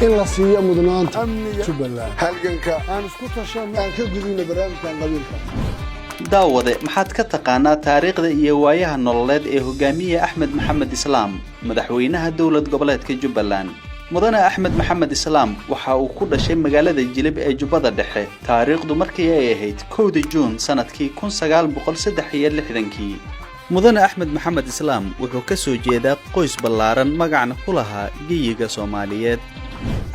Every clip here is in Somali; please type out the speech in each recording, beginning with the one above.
إلا سيئة مدنانت أمنية جبلان هلقنك أنا سكوت الشام أنا كقدينا برامج كان قبيلك daawade maxaad ka taqaanaa taariikhda iyo waayaha nololeed ee hogaamiye Axmed Maxamed Islaam madaxweynaha dawlad goboleedka Jubbaland mudane Axmed Maxamed Islaam waxa uu ku dhashay magaalada Jilib ee Jubbada Dhexe taariikhdu markii ay ahayd 1 Juun sanadkii 1963 mudane Axmed Maxamed Islaam wuxuu ka soo jeedaa qoys ballaaran magacna ku lahaa geeyiga Soomaaliyeed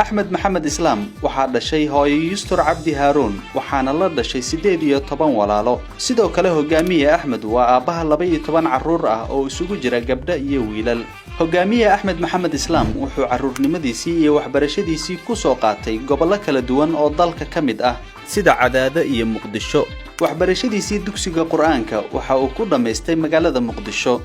أحمد محمد إسلام waxaa dhashay hooyo Yustur Cabdi Haroon waxaana la dhashay 18 walaalo sidoo kale hogaamiye Axmed waa aabaha 12 caruur ah oo isugu jira gabdho iyo wiilal hogaamiye Axmed Maxamed Islaam wuxuu caruurnimadiisii iyo waxbarashadiisii ku soo qaatay gobollo kala duwan oo dalka ka mid ah sida Cadaada iyo Muqdisho waxbarashadiisii dugsiga Quraanka waxa uu ku dhameystay magaalada Muqdisho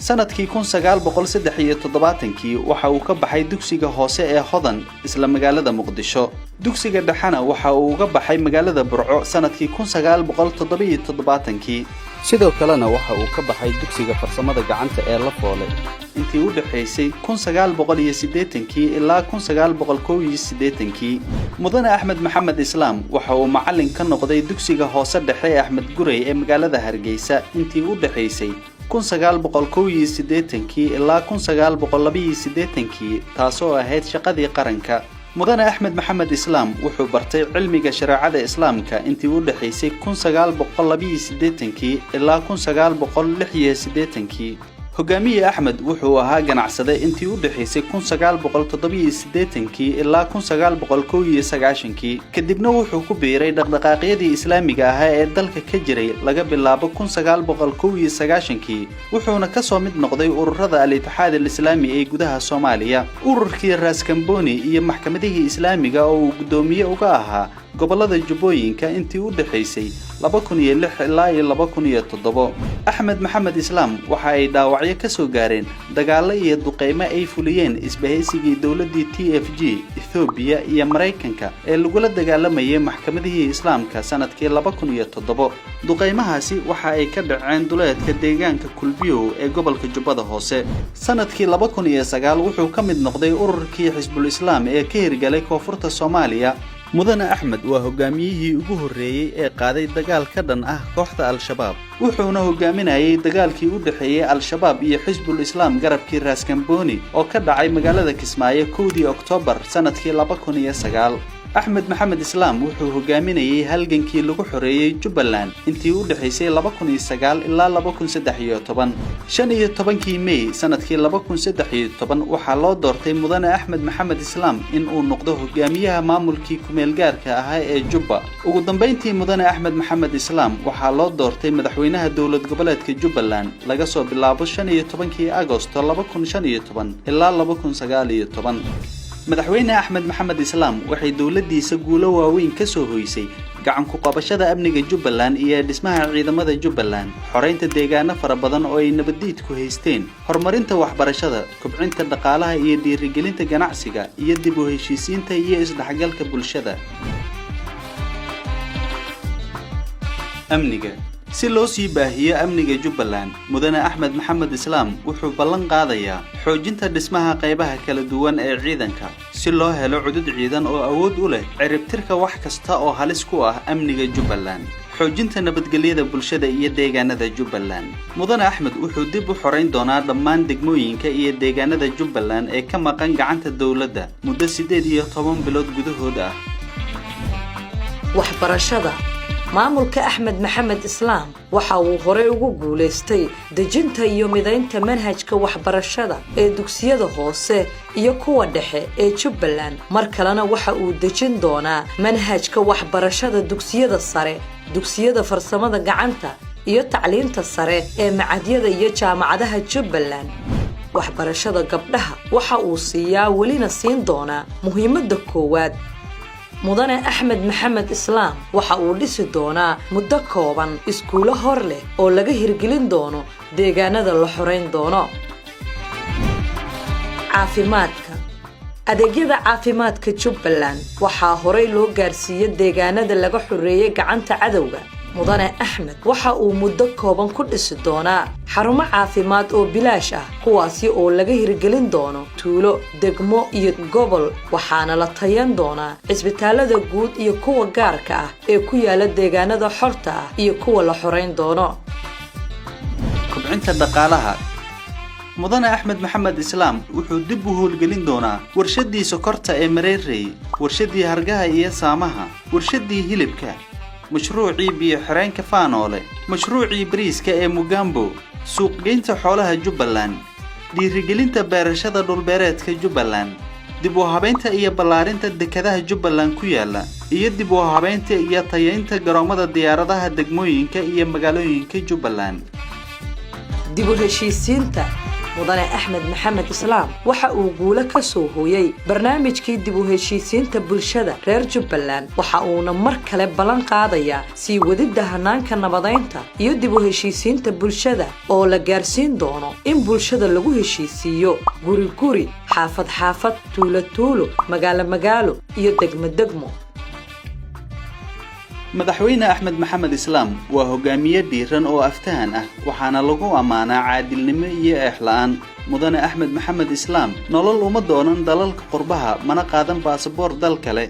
sanadkii 1973 waxa uu ka baxay dugsiga hoose ee Hodan isla magaalada Muqdisho dugsiga dhaxana waxa uu uga baxay magaalada Burco sanadkii 1977 sidoo kalena waxa uu ka baxay dugsiga farsamada gacanta ee La Foole intii u dhaxaysay 1980 ilaa 1981 mudane Axmed Maxamed Islaam waxa uu macallin ka noqday dugsiga hoose dhexe ee Axmed Gurey ee magaalada Hargeysa intii u dhaxaysay 1981 ilaa 1982 taasoo ahayd shaqadii qaranka mudane Axmed Maxamed Islaam wuxuu bartay cilmiga shariicada islaamka intii u dhaxaysay 1982 ilaa 1986 hogaamiye Axmed wuxuu ahaa ganacsade intii u dhaxaysay 1987 ilaa 1991 kadibna wuxuu ku biiray dhaqdhaqaaqyadii islaamiga ah ee dalka ka jiray laga bilaabo 1991 wuxuuna ka soo mid noqday ururada al-Ittixaad al-Islaami ee gudaha Soomaaliya ururkii Raas Kamboni iyo maxkamadihii islaamiga oo uu gudoomiye uga ahaa gobolada Jubbooyinka intii u dhaxaysay 2006 ilaa 2007 Axmed Maxamed Islaam waxa ay dhaawacyo ka soo gaareen dagaalo iyo duqeymo ay fuliyeen isbahaysigii dawladii TFG Ethiopia iyo Mareykanka ee lagu la dagaalamayay maxkamadihii islaamka sanadkii 2007 duqeymahaasi waxa ay ka dhaceen duleedka deegaanka Kulbiyow ee gobolka Jubbada Hoose sanadkii 2009 wuxuu ka mid noqday ururkii Xisbul Islaam ee ka hirgalay koonfurta Soomaaliya mudane Axmed waa hogaamiyihii ugu horeeyay ee qaaday dagaal ka dhan ah kooxda Al-Shabaab wuxuuna hogaaminayay dagaalkii u dhaxeeyay Al-Shabaab iyo Xisbul Islaam garabkii Raas Kamboni oo ka dhacay magaalada Kismaayo 1 Oktoobar sanadkii 2009 Axmed Maxamed Islaam wuxuu hogaaminayay halgankii lagu xoreeyay Jubbaland intii u dhaxaysay 2009 ilaa 2013 15 May sanadkii 2013 waxa loo doortay mudane Axmed Maxamed Islaam in uu noqdo hogaamiyaha maamulkii kumeel gaarka ah ee Jubba ugu dambeyntii mudane Axmed Maxamed Islaam waxa loo doortay madaxweynaha dawlad goboleedka Jubbaland laga soo bilaabo 15 Agoosto 2015 ilaa 2019 madaxweyne Axmed Maxamed Islaam waxay dawladdiisa guulo waaweyn ka soo hoysay gacan ku qabashada amniga Jubbaland iyo dhismaha ciidamada Jubbaland xoreynta deegaano fara badan oo ay nabadiid ku haysteen horumarinta waxbarashada kobcinta dhaqaalaha iyo dhiirigelinta ganacsiga iyo dib u heshiisiinta iyo isdhexgalka bulshada amniga si loo sii baahiyo amniga Jubbaland mudane Axmed Maxamed Islaam wuxuu ballan qaadayaa xoojinta dhismaha qaybaha kala duwan ee ciidanka si loo helo cudud ciidan oo awood u leh ciribtirka wax kasta oo halis ku ah amniga Jubbaland xoojinta nabadgelyada bulshada iyo deegaanada Jubbaland mudane Axmed wuxuu dib u xoreyn doonaa dhammaan degmooyinka iyo deegaanada Jubbaland ee ka maqan gacanta dawladda muddo 18 bilood gudahood ah waxbarashada maamulka Axmed Maxamed Islaam waxa uu hore ugu guuleystay dejinta iyo mideynta manhajka waxbarashada ee dugsiyada hoose iyo kuwa dhexe ee Jubbaland markalena waxa uu dejin doonaa manhajka waxbarashada dugsiyada sare dugsiyada farsamada gacanta iyo tacliinta sare ee macadyada iyo jaamacadaha Jubbaland waxbarashada gabdhaha waxa uu siiyaa welina siin doonaa muhiimadda koowaad mudane Axmed Maxamed Islaam waxa uu dhisi doonaa muddo kooban iskuulo hor leh oo laga hirgelin doono deegaanada la xoreyn doono caafimaadka adeegyada caafimaadka Jubbaland waxa horey loo gaarsiiyay deegaanada laga xoreeyay gacanta cadawga mudane axmed waxa uu muddo kooban ku dhisi doonaa xarumo caafimaad oo bilaash ah kuwaasi oo laga hirgelin doono tuulo degmo iyo gobol waxaana la tayan doonaa cisbitaalada guud iyo kuwa gaarka ah ee ku yaala deegaanada xorta ah iyo kuwa la xoreyn doono kobcinta dhaqaalaha mudane axmed maxamed islaam wuxuu dib u howlgelin doonaa warshadii sokorta ee Mareerey warshadii hargaha iyo saamaha warshadii hilibka mashruucii biyo xireenka Faanoole mashruucii bariiska ee Mugambo suuqgeynta xoolaha Jubbaland dhiirigelinta beerashada dhulbeereedka Jubbaland dib u habeynta iyo ballaarinta dekedaha Jubbaland ku yaala iyo dib u habeynta iyo tayeynta garoomada diyaaradaha degmooyinka iyo magaalooyinka Jubbaland dib u heshiisiinta mudane axmed maxamed islaam waxa uu guulo ka soo hooyay barnaamijkii dib u heshiisiinta bulshada reer Jubbaland waxa uuna mar kale ballan qaadayaa sii wadida hanaanka nabadeynta iyo dib u heshiisiinta bulshada oo la gaarsiin doono in bulshada lagu heshiisiyo guri guri xaafad xaafad tuulo tuulo magaalo iyo degmo degmo madaxweyne axmed maxamed islaam waa hogaamiye dhiiran oo aftahan ah waxaana lagu amaanaa caadilnimo iyo eexlaan mudane axmed maxamed islaam nolol uma doonan dalalka qurbaha mana qaadan baasaboor dal kale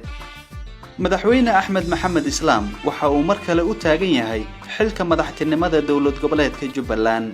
madaxweyne axmed maxamed islaam waxa uu mar kale u taagan yahay xilka madaxtinimada dowlad goboleedka Jubbaland